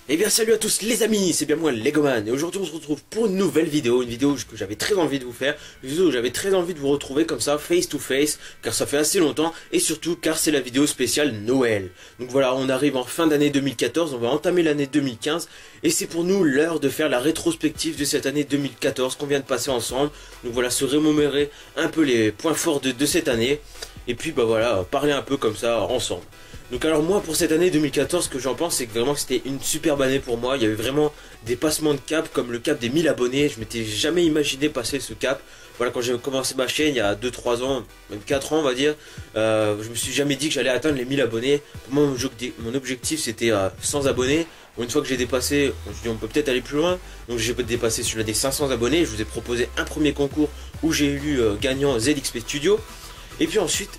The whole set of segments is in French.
Eh bien salut à tous les amis, c'est bien moi Legoman et aujourd'hui on se retrouve pour une nouvelle vidéo, que j'avais très envie de vous faire, une vidéo où j'avais très envie de vous retrouver comme ça face to face, car ça fait assez longtemps et surtout car c'est la vidéo spéciale Noël. Donc voilà, on arrive en fin d'année 2014, on va entamer l'année 2015 et c'est pour nous l'heure de faire la rétrospective de cette année 2014 qu'on vient de passer ensemble. Donc voilà, se remémorer un peu les points forts de cette année et puis bah voilà, parler un peu comme ça ensemble. Donc alors moi pour cette année 2014 ce que j'en pense c'est que vraiment c'était une superbe année pour moi. Il y avait vraiment des passements de cap comme le cap des 1000 abonnés. Je m'étais jamais imaginé passer ce cap. Voilà, quand j'ai commencé ma chaîne il y a 2-3 ans, même 4 ans on va dire, je me suis jamais dit que j'allais atteindre les 1000 abonnés. Pour moi mon objectif c'était 100 abonnés. Bon, une fois que j'ai dépassé, je me suis dit on peut peut-être aller plus loin. Donc j'ai dépassé celui-là des 500 abonnés. Je vous ai proposé un premier concours où j'ai élu gagnant ZXP Studio. Et puis ensuite,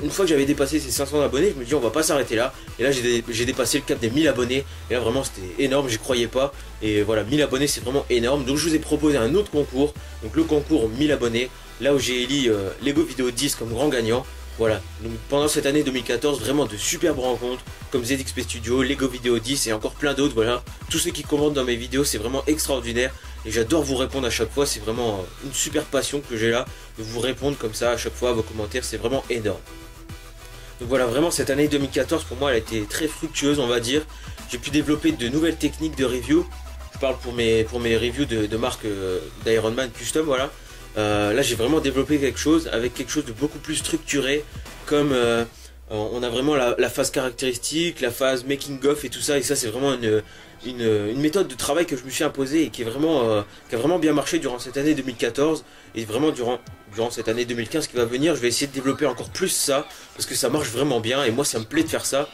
une fois que j'avais dépassé ces 500 abonnés, je me dis on va pas s'arrêter là. Et là j'ai dépassé le cap des 1000 abonnés. Et là vraiment c'était énorme, j'y croyais pas. Et voilà, 1000 abonnés c'est vraiment énorme. Donc je vous ai proposé un autre concours. Donc le concours 1000 abonnés. Là où j'ai élu Lego Vidéo 10 comme grand gagnant. Voilà, donc pendant cette année 2014, vraiment de superbes rencontres comme ZXP Studio, Lego Vidéo 10 et encore plein d'autres. Voilà, tous ceux qui commentent dans mes vidéos, c'est vraiment extraordinaire. Et j'adore vous répondre à chaque fois, c'est vraiment une super passion que j'ai là. De vous répondre comme ça à chaque fois à vos commentaires, c'est vraiment énorme. Donc voilà, vraiment cette année 2014 pour moi elle a été très fructueuse on va dire. J'ai pu développer de nouvelles techniques de review. Je parle pour mes reviews de marque d'Iron Man Custom, voilà. Là j'ai vraiment développé quelque chose avec quelque chose de beaucoup plus structuré. Comme on a vraiment la phase caractéristique, la phase making of et tout ça. Et ça c'est vraiment une méthode de travail que je me suis imposée et qui a vraiment bien marché durant cette année 2014. Et vraiment durant cette année 2015 qui va venir, je vais essayer de développer encore plus ça. Parce que ça marche vraiment bien et moi ça me plaît de faire ça.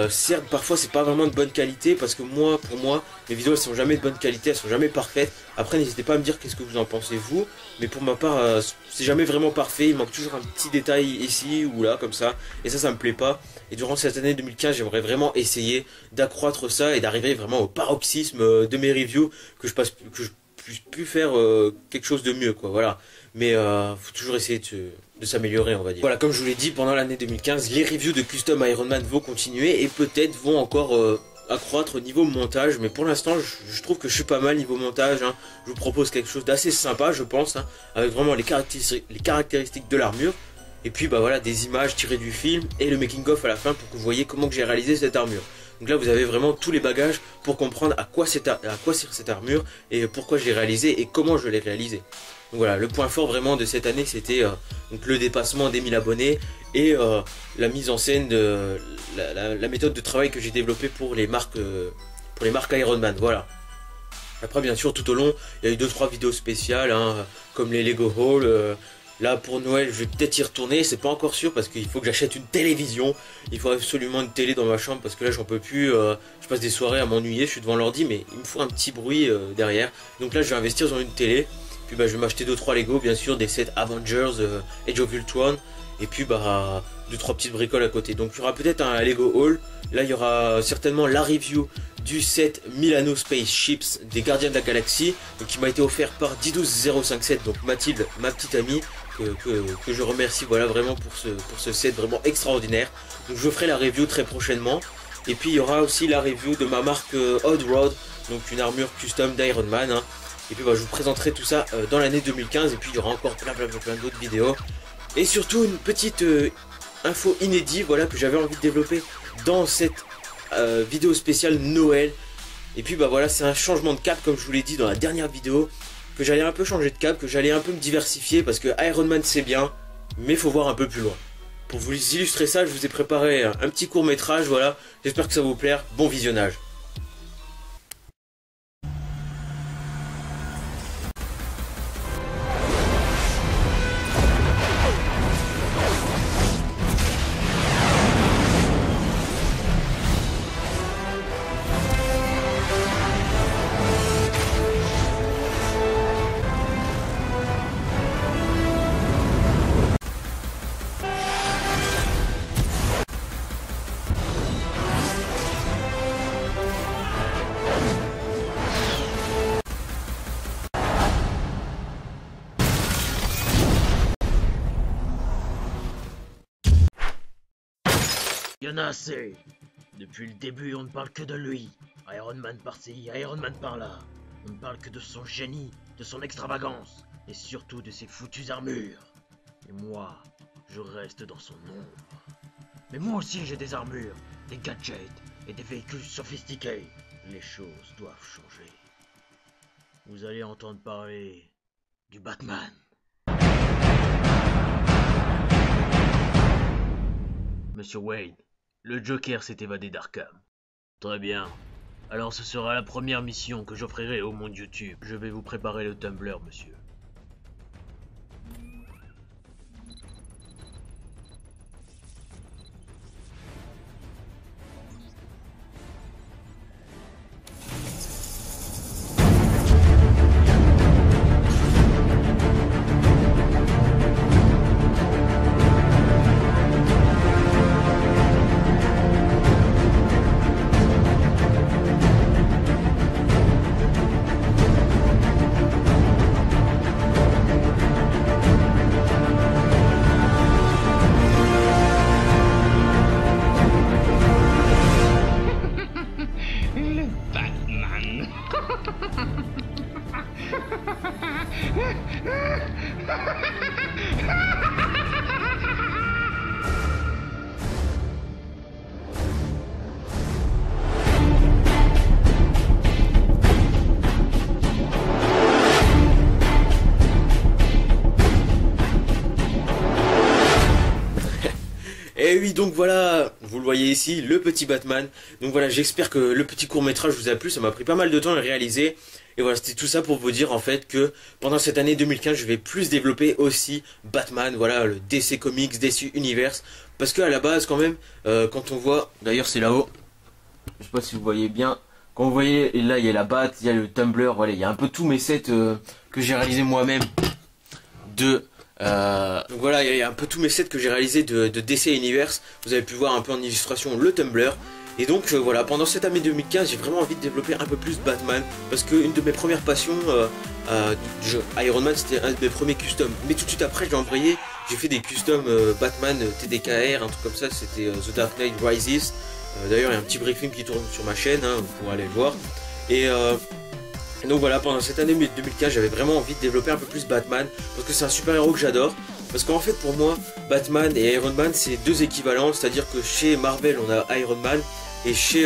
Certes parfois c'est pas vraiment de bonne qualité parce que pour moi mes vidéos elles sont jamais de bonne qualité, elles sont jamais parfaites. Après n'hésitez pas à me dire qu'est-ce que vous en pensez vous, mais pour ma part c'est jamais vraiment parfait, il manque toujours un petit détail ici ou là comme ça et ça me plaît pas. Et durant cette année 2015 j'aimerais vraiment essayer d'accroître ça et d'arriver vraiment au paroxysme de mes reviews, que je puisse plus faire quelque chose de mieux quoi, voilà. Mais faut toujours essayer de s'améliorer on va dire. Voilà, comme je vous l'ai dit, pendant l'année 2015 les reviews de Custom Iron Man vont continuer et peut-être vont encore accroître au niveau montage. Mais pour l'instant je trouve que je suis pas mal niveau montage, hein. Je vous propose quelque chose d'assez sympa je pense, hein, avec vraiment les caractéristiques de l'armure. Et puis bah voilà, des images tirées du film et le making of à la fin pour que vous voyez comment j'ai réalisé cette armure. Donc là vous avez vraiment tous les bagages pour comprendre à quoi sert cette armure et pourquoi je l'ai réalisée et comment je l'ai réalisée. Donc voilà, le point fort vraiment de cette année c'était donc le dépassement des 1000 abonnés et la mise en scène de la méthode de travail que j'ai développée pour les marques Iron Man, voilà. Après bien sûr tout au long il y a eu 2-3 vidéos spéciales, hein, comme les Lego Haul. Là pour Noël je vais peut-être y retourner, c'est pas encore sûr parce qu'il faut que j'achète une télévision. Il faut absolument une télé dans ma chambre parce que là j'en peux plus, je passe des soirées à m'ennuyer, je suis devant l'ordi mais il me faut un petit bruit derrière. Donc là je vais investir dans une télé. Puis bah je vais m'acheter 2-3 Lego bien sûr, des sets Avengers, Age of Ultron. Et puis bah 2-3 petites bricoles à côté. Donc il y aura peut-être un Lego Haul. Là il y aura certainement la review du set Milano Spaceships des Gardiens de la Galaxie, donc qui m'a été offert par Didous057, donc Mathilde, ma petite amie, que je remercie voilà vraiment pour ce set vraiment extraordinaire. Donc je ferai la review très prochainement. Et puis il y aura aussi la review de ma marque Odd Rod, donc une armure custom d'Iron Man, hein. Et puis bah, je vous présenterai tout ça dans l'année 2015. Et puis il y aura encore plein d'autres vidéos. Et surtout une petite info inédite voilà, que j'avais envie de développer dans cette vidéo spéciale Noël. Et puis bah voilà, c'est un changement de cap comme je vous l'ai dit dans la dernière vidéo. Que j'allais un peu changer de cap, que j'allais un peu me diversifier. Parce que Iron Man c'est bien, mais il faut voir un peu plus loin. Pour vous illustrer ça, je vous ai préparé un petit court métrage, voilà. J'espère que ça va vous plaire, bon visionnage. Y'en a assez. Depuis le début, on ne parle que de lui. Iron Man par-ci, Iron Man par-là. On ne parle que de son génie, de son extravagance, et surtout de ses foutues armures. Et moi, je reste dans son ombre. Mais moi aussi j'ai des armures, des gadgets et des véhicules sophistiqués. Les choses doivent changer. Vous allez entendre parler du Batman. Monsieur Wayne, le Joker s'est évadé d'Arkham. Très bien. Alors ce sera la première mission que j'offrirai au monde YouTube. Je vais vous préparer le Tumblr, monsieur. Et oui, donc voilà, vous le voyez ici, le petit Batman. Donc voilà, j'espère que le petit court-métrage vous a plu, ça m'a pris pas mal de temps à le réaliser. Et voilà, c'était tout ça pour vous dire en fait que pendant cette année 2015, je vais plus développer aussi Batman, voilà, le DC Comics, DC Universe. Parce que à la base quand même, quand on voit, d'ailleurs c'est là-haut, je sais pas si vous voyez bien, quand vous voyez, là il y a la Bat, il y a le Tumblr, voilà, il y a un peu tous mes sets que j'ai réalisé moi-même de... donc voilà, il y a un peu tous mes sets que j'ai réalisés de DC Universe. Vous avez pu voir un peu en illustration le Tumblr. Et donc voilà, pendant cette année 2015, j'ai vraiment envie de développer un peu plus Batman. Parce qu'une de mes premières passions du jeu Iron Man, c'était un de mes premiers customs. Mais tout de suite après, j'ai embrayé, j'ai fait des customs Batman TDKR, un truc comme ça, c'était The Dark Knight Rises. D'ailleurs, il y a un petit briefing qui tourne sur ma chaîne, hein, vous pourrez aller le voir. Et donc voilà, pendant cette année 2015, j'avais vraiment envie de développer un peu plus Batman, parce que c'est un super héros que j'adore. Parce qu'en fait, pour moi, Batman et Iron Man, c'est deux équivalents, c'est-à-dire que chez Marvel, on a Iron Man, et chez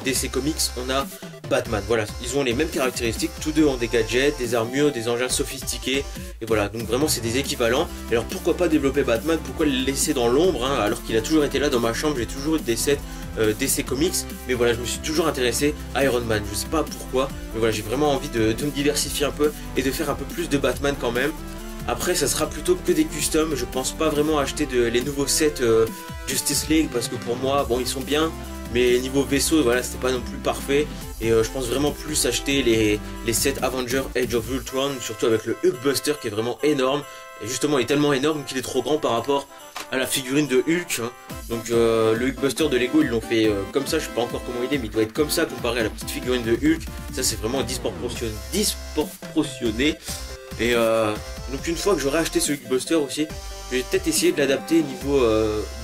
DC Comics, on a Batman. Voilà, ils ont les mêmes caractéristiques, tous deux ont des gadgets, des armures, des engins sophistiqués, et voilà, donc vraiment c'est des équivalents. Et alors pourquoi pas développer Batman, pourquoi le laisser dans l'ombre, hein, alors qu'il a toujours été là dans ma chambre, j'ai toujours eu des sets DC Comics, mais voilà, je me suis toujours intéressé à Iron Man, je sais pas pourquoi, mais voilà, j'ai vraiment envie de me diversifier un peu, et de faire un peu plus de Batman quand même. Après ça sera plutôt que des customs, je pense pas vraiment acheter les nouveaux sets Justice League, parce que pour moi, bon ils sont bien, mais niveau vaisseau, voilà, c'était pas non plus parfait. Et je pense vraiment plus acheter les sets Avengers Age of Ultron, surtout avec le Hulkbuster qui est vraiment énorme. Et justement, il est tellement énorme qu'il est trop grand par rapport à la figurine de Hulk. Hein. Donc le Hulkbuster de Lego, ils l'ont fait comme ça, je sais pas encore comment il est, mais il doit être comme ça comparé à la petite figurine de Hulk. Ça, c'est vraiment disproportionné. Et donc une fois que j'aurai acheté ce Hulkbuster aussi, je vais peut-être essayer de l'adapter niveau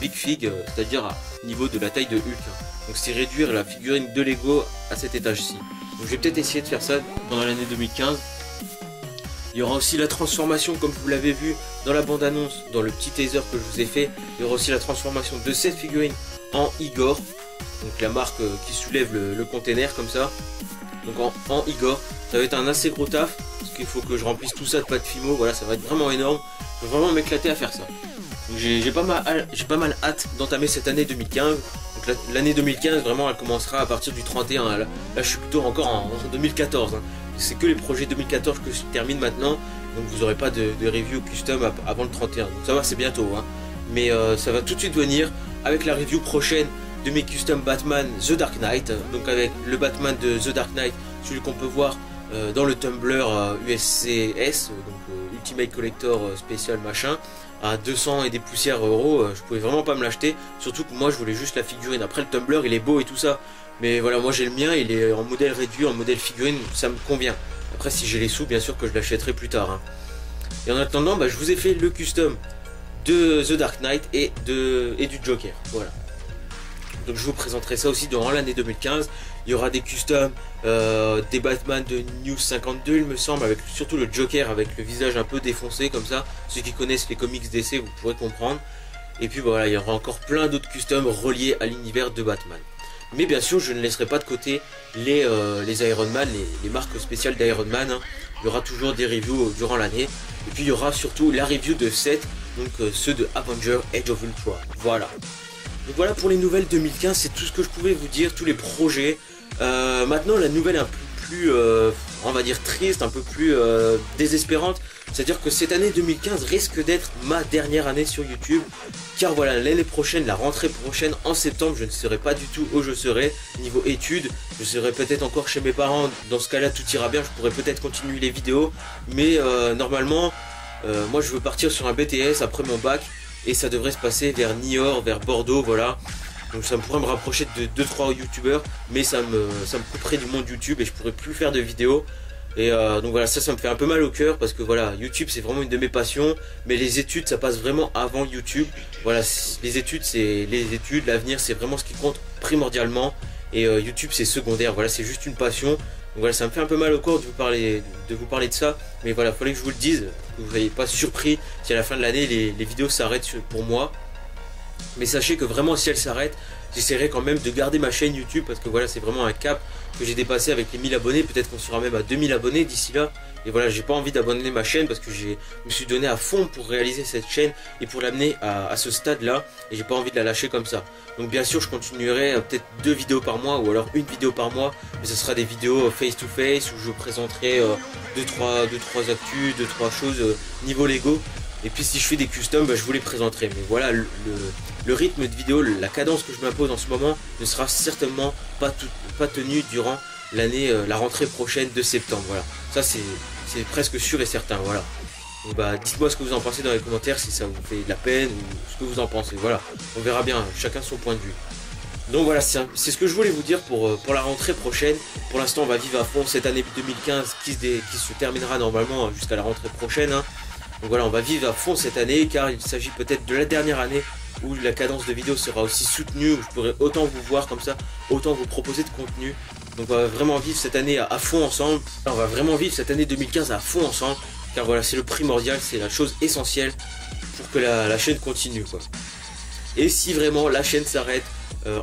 Big Fig, c'est-à-dire à niveau de la taille de Hulk. Hein. Donc c'est réduire la figurine de Lego à cet étage-ci. Donc je vais peut-être essayer de faire ça pendant l'année 2015. Il y aura aussi la transformation, comme vous l'avez vu dans la bande-annonce, dans le petit teaser que je vous ai fait. Il y aura aussi la transformation de cette figurine en Igor. Donc la marque qui soulève le container comme ça. Donc en Igor. Ça va être un assez gros taf, parce qu'il faut que je remplisse tout ça de pâte Fimo. Voilà, ça va être vraiment énorme. Je vais vraiment m'éclater à faire ça. J'ai pas mal hâte d'entamer cette année 2015. Donc l'année 2015, vraiment, elle commencera à partir du 31. Là je suis plutôt encore en 2014. Hein. C'est que les projets 2014 que je termine maintenant. Donc vous n'aurez pas de review custom avant le 31. Donc ça va, c'est bientôt. Hein. Mais ça va tout de suite venir avec la review prochaine de mes custom Batman The Dark Knight. Donc avec le Batman de The Dark Knight, celui qu'on peut voir dans le Tumblr USCS, donc Ultimate Collector spécial machin, à 200 et des poussières euros. Je pouvais vraiment pas me l'acheter, surtout que moi je voulais juste la figurine. Après le Tumblr il est beau et tout ça, mais voilà, moi j'ai le mien, il est en modèle réduit, en modèle figurine, ça me convient. Après si j'ai les sous, bien sûr que je l'achèterai plus tard. Hein. Et en attendant, je vous ai fait le custom de The Dark Knight et du Joker. Voilà. Donc je vous présenterai ça aussi durant l'année 2015. Il y aura des customs, des Batman de New 52 il me semble, avec surtout le Joker avec le visage un peu défoncé comme ça. Ceux qui connaissent les comics DC, vous pourrez comprendre. Et puis voilà, il y aura encore plein d'autres customs reliés à l'univers de Batman. Mais bien sûr, je ne laisserai pas de côté les Iron Man, les marques spéciales d'Iron Man. Hein. Il y aura toujours des reviews durant l'année. Et puis il y aura surtout la review de 7, donc ceux de Avengers Age of Ultron. Voilà. Donc voilà pour les nouvelles 2015, c'est tout ce que je pouvais vous dire, tous les projets. Maintenant, la nouvelle un peu plus, on va dire triste, un peu plus désespérante. C'est-à-dire que cette année 2015 risque d'être ma dernière année sur YouTube. Car voilà, l'année prochaine, la rentrée prochaine, en septembre, je ne serai pas du tout où je serai. Niveau études, je serai peut-être encore chez mes parents. Dans ce cas-là, tout ira bien, je pourrais peut-être continuer les vidéos. Mais normalement, moi je veux partir sur un BTS après mon bac. Et ça devrait se passer vers Niort, vers Bordeaux, voilà. Donc ça pourrait me rapprocher de 2-3 youtubeurs. Mais ça me couperait du monde YouTube et je pourrais plus faire de vidéos. Et donc voilà, ça me fait un peu mal au cœur parce que voilà, YouTube c'est vraiment une de mes passions, mais les études ça passe vraiment avant YouTube. Voilà, les études, l'avenir c'est vraiment ce qui compte primordialement, et YouTube c'est secondaire. Voilà, c'est juste une passion. Donc voilà, ça me fait un peu mal au corps de vous parler de ça, mais voilà, fallait que je vous le dise, que vous ne soyez pas surpris si à la fin de l'année les vidéos s'arrêtent pour moi. Mais sachez que vraiment si elles s'arrêtent, j'essaierai quand même de garder ma chaîne YouTube parce que voilà, c'est vraiment un cap que j'ai dépassé avec les 1000 abonnés. Peut-être qu'on sera même à 2000 abonnés d'ici là. Et voilà, j'ai pas envie d'abandonner ma chaîne parce que je me suis donné à fond pour réaliser cette chaîne et pour l'amener à ce stade là. Et j'ai pas envie de la lâcher comme ça. Donc bien sûr, je continuerai peut-être 2 vidéos par mois ou alors une vidéo par mois. Mais ce sera des vidéos face to face où je présenterai 2-3 actus, 2-3 choses niveau Lego. Et puis si je fais des customs, bah, je vous les présenterai. Mais voilà, le rythme de vidéo, la cadence que je m'impose en ce moment ne sera certainement pas tenue durant l'année, la rentrée prochaine de septembre. Voilà, ça c'est presque sûr et certain. Voilà. Donc, bah, dites-moi ce que vous en pensez dans les commentaires, si ça vous fait de la peine ou ce que vous en pensez. Voilà, on verra bien, chacun son point de vue. Donc voilà, c'est ce que je voulais vous dire pour la rentrée prochaine. Pour l'instant, on va vivre à fond cette année 2015 qui se terminera normalement jusqu'à la rentrée prochaine. Hein. Donc voilà, on va vivre à fond cette année car il s'agit peut-être de la dernière année où la cadence de vidéo sera aussi soutenue, où je pourrai autant vous voir comme ça, autant vous proposer de contenu. Donc on va vraiment vivre cette année à fond ensemble. On va vraiment vivre cette année 2015 à fond ensemble car voilà, c'est le primordial, c'est la chose essentielle pour que la chaîne continue, quoi. Et si vraiment la chaîne s'arrête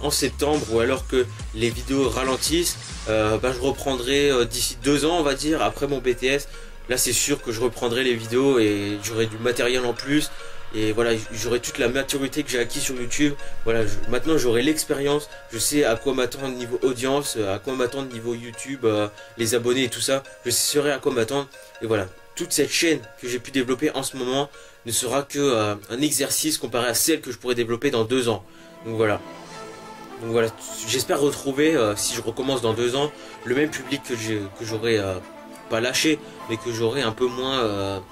en septembre ou alors que les vidéos ralentissent, bah, je reprendrai d'ici 2 ans on va dire, après mon BTS. Là c'est sûr que je reprendrai les vidéos et j'aurai du matériel en plus. Et voilà, j'aurai toute la maturité que j'ai acquis sur YouTube. Voilà, maintenant j'aurai l'expérience. Je sais à quoi m'attendre niveau audience, à quoi m'attendre niveau YouTube, les abonnés et tout ça. Je saurai à quoi m'attendre. Et voilà, toute cette chaîne que j'ai pu développer en ce moment ne sera que un exercice comparé à celle que je pourrais développer dans 2 ans. Donc voilà. Donc voilà, j'espère retrouver, si je recommence dans 2 ans, le même public que j'aurai pas lâché, mais que j'aurai un peu moins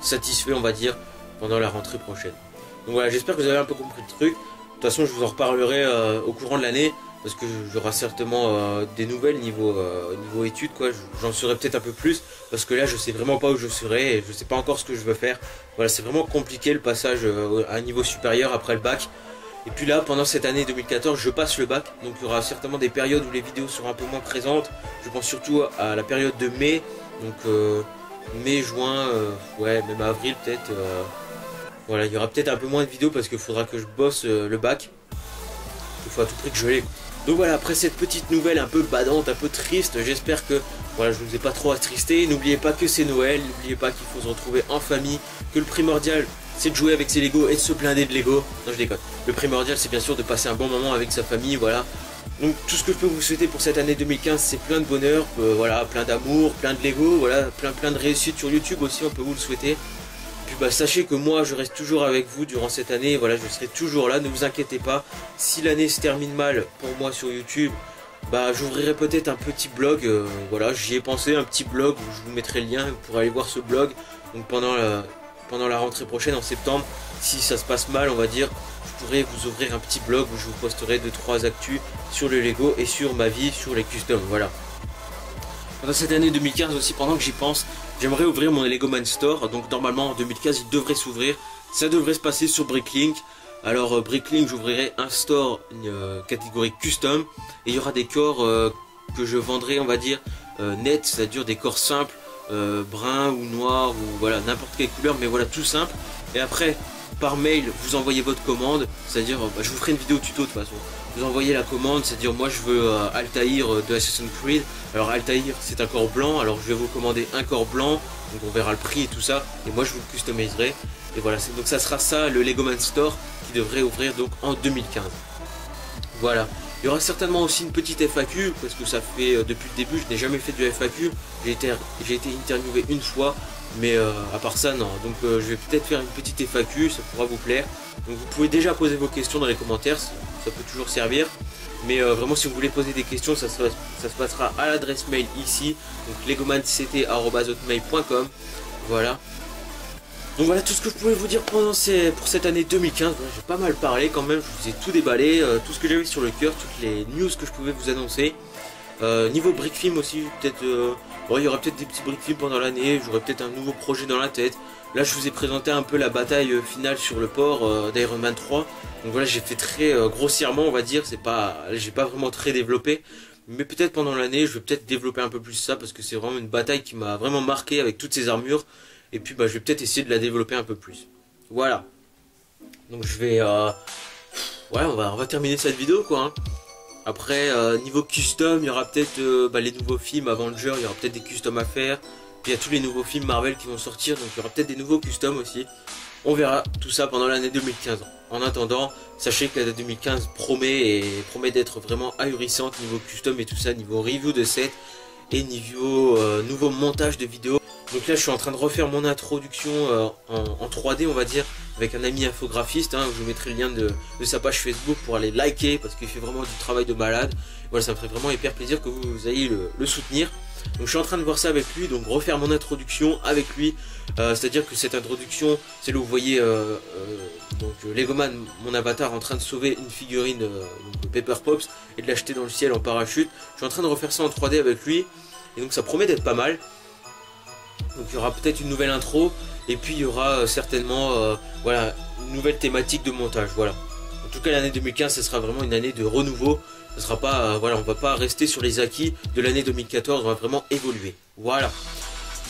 satisfait, on va dire, pendant la rentrée prochaine. Donc voilà, j'espère que vous avez un peu compris le truc. De toute façon, je vous en reparlerai au courant de l'année, parce que j'aurai certainement des nouvelles niveau études, quoi. J'en saurai peut-être un peu plus, parce que là, je sais vraiment pas où je serai, et je sais pas encore ce que je veux faire. Voilà, c'est vraiment compliqué le passage à un niveau supérieur après le bac. Et puis là, pendant cette année 2014, je passe le bac, donc il y aura certainement des périodes où les vidéos seront un peu moins présentes. Je pense surtout à la période de mai, donc mai, juin, ouais, même avril peut-être. Voilà, il y aura peut-être un peu moins de vidéos parce qu'il faudra que je bosse le bac. Il faut à tout prix que je l'ai. Donc voilà, après cette petite nouvelle un peu badante, un peu triste, j'espère que voilà, je ne vous ai pas trop attristé. N'oubliez pas que c'est Noël, n'oubliez pas qu'il faut se retrouver en famille, que le primordial c'est de jouer avec ses Lego et de se blinder de Lego. Non, je déconne. Le primordial c'est bien sûr de passer un bon moment avec sa famille, voilà. Donc tout ce que je peux vous souhaiter pour cette année 2015, c'est plein de bonheur, voilà, plein d'amour, plein de Lego, voilà, plein de réussite sur YouTube aussi, on peut vous le souhaiter. Puis bah sachez que moi je reste toujours avec vous durant cette année, voilà, je serai toujours là, ne vous inquiétez pas. Si l'année se termine mal pour moi sur YouTube, bah j'ouvrirai peut-être un petit blog, voilà, j'y ai pensé, un petit blog où je vous mettrai le lien, vous pourrez aller voir ce blog. Donc pendant la rentrée prochaine en septembre, si ça se passe mal on va dire, je pourrais vous ouvrir un petit blog où je vous posterai 2-3 actus sur le Lego et sur ma vie, sur les customs, voilà. Pendant cette année 2015 aussi, pendant que j'y pense, j'aimerais ouvrir mon Legoman Store. Donc normalement en 2015 il devrait s'ouvrir. Ça devrait se passer sur Bricklink. Alors Bricklink, j'ouvrirai un store catégorie custom, et il y aura des corps que je vendrai, on va dire net, c'est-à-dire des corps simples, brun ou noir ou voilà n'importe quelle couleur, mais voilà tout simple. Et après par mail vous envoyez votre commande, c'est-à-dire je vous ferai une vidéo tuto de toute façon. Vous envoyez la commande, c'est-à-dire moi je veux Altaïr de Assassin's Creed. Alors Altaïr c'est un corps blanc, alors je vais vous commander un corps blanc, donc on verra le prix et tout ça, et moi je vous le customiserai. Et voilà, donc ça sera ça le Legoman Store qui devrait ouvrir donc en 2015. Voilà. Il y aura certainement aussi une petite FAQ, parce que ça fait depuis le début je n'ai jamais fait de FAQ. J'ai été interviewé une fois, mais à part ça non. Donc je vais peut-être faire une petite FAQ, ça pourra vous plaire. Donc vous pouvez déjà poser vos questions dans les commentaires, ça peut toujours servir. Mais vraiment si vous voulez poser des questions, ça se passera à l'adresse mail ici, donc legomanct@hotmail.com. Voilà. Donc voilà tout ce que je pouvais vous dire pour cette année 2015. Voilà, j'ai pas mal parlé quand même, je vous ai tout déballé, tout ce que j'avais sur le cœur, toutes les news que je pouvais vous annoncer. Niveau brick film aussi, peut-être, il y aura peut-être des petits brick films pendant l'année, j'aurai peut-être un nouveau projet dans la tête. Là je vous ai présenté un peu la bataille finale sur le port d'Iron Man 3. Donc voilà, j'ai fait très grossièrement on va dire, j'ai pas vraiment très développé. Mais peut-être pendant l'année je vais peut-être développer un peu plus ça, parce que c'est vraiment une bataille qui m'a vraiment marqué avec toutes ces armures. Et puis je vais peut-être essayer de la développer un peu plus. Voilà. Donc je vais... ouais, on va terminer cette vidéo quoi. Hein. Après, niveau custom, il y aura peut-être les nouveaux films Avengers, il y aura peut-être des customs à faire. Puis il y a tous les nouveaux films Marvel qui vont sortir, donc il y aura peut-être des nouveaux customs aussi. On verra tout ça pendant l'année 2015. En attendant, sachez que l'année 2015 promet d'être vraiment ahurissante niveau custom et tout ça, niveau review de set et niveau nouveau montage de vidéos. Donc là je suis en train de refaire mon introduction en 3D on va dire, avec un ami infographiste, hein, je vous mettrai le lien de sa page Facebook pour aller liker, parce qu'il fait vraiment du travail de malade. Voilà, ça me ferait vraiment hyper plaisir que vous ayez le soutenir. Donc je suis en train de voir ça avec lui, donc refaire mon introduction avec lui, c'est-à-dire que cette introduction, c'est là où vous voyez donc Legoman, mon avatar, en train de sauver une figurine donc Pepper Pops et de l'acheter dans le ciel en parachute. Je suis en train de refaire ça en 3D avec lui, et donc ça promet d'être pas mal. Donc il y aura peut-être une nouvelle intro, et puis il y aura certainement voilà, une nouvelle thématique de montage. Voilà. En tout cas l'année 2015 ce sera vraiment une année de renouveau. Ce sera pas voilà, on va pas rester sur les acquis de l'année 2014, on va vraiment évoluer. Voilà.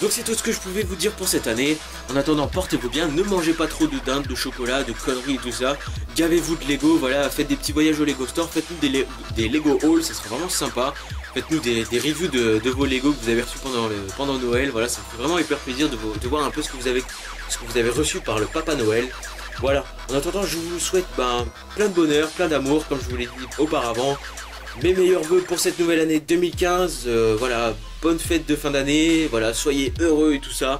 Donc c'est tout ce que je pouvais vous dire pour cette année. En attendant, portez-vous bien, ne mangez pas trop de dinde, de chocolat, de conneries et tout ça. Gavez-vous de Lego, voilà, faites des petits voyages au Lego Store, faites-nous des Lego hauls, ça serait vraiment sympa. Faites-nous des reviews de vos Lego que vous avez reçus pendant Noël, voilà, ça me fait vraiment hyper plaisir de voir un peu ce que vous avez reçu par le Papa Noël. Voilà, en attendant, je vous souhaite plein de bonheur, plein d'amour, comme je vous l'ai dit auparavant. Mes meilleurs vœux pour cette nouvelle année 2015, voilà, bonne fête de fin d'année, voilà, soyez heureux et tout ça.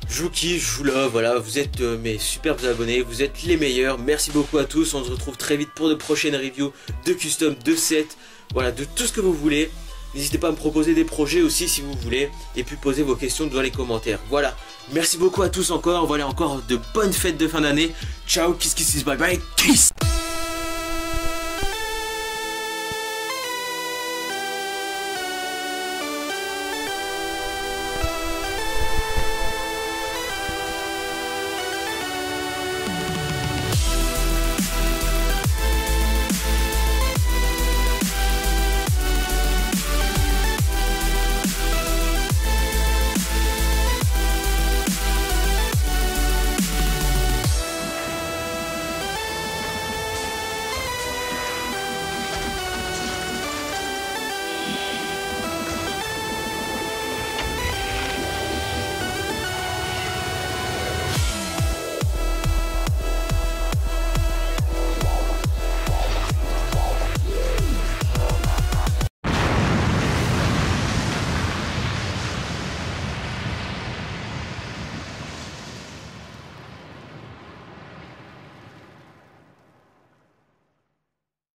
Je vous kiffe, je vous love, voilà, vous êtes mes superbes abonnés, vous êtes les meilleurs. Merci beaucoup à tous, on se retrouve très vite pour de prochaines reviews de custom, de sets, voilà, de tout ce que vous voulez. N'hésitez pas à me proposer des projets aussi si vous voulez, et puis posez vos questions dans les commentaires. Voilà, merci beaucoup à tous encore, voilà, encore de bonnes fêtes de fin d'année. Ciao, kiss kiss, bye bye, kiss.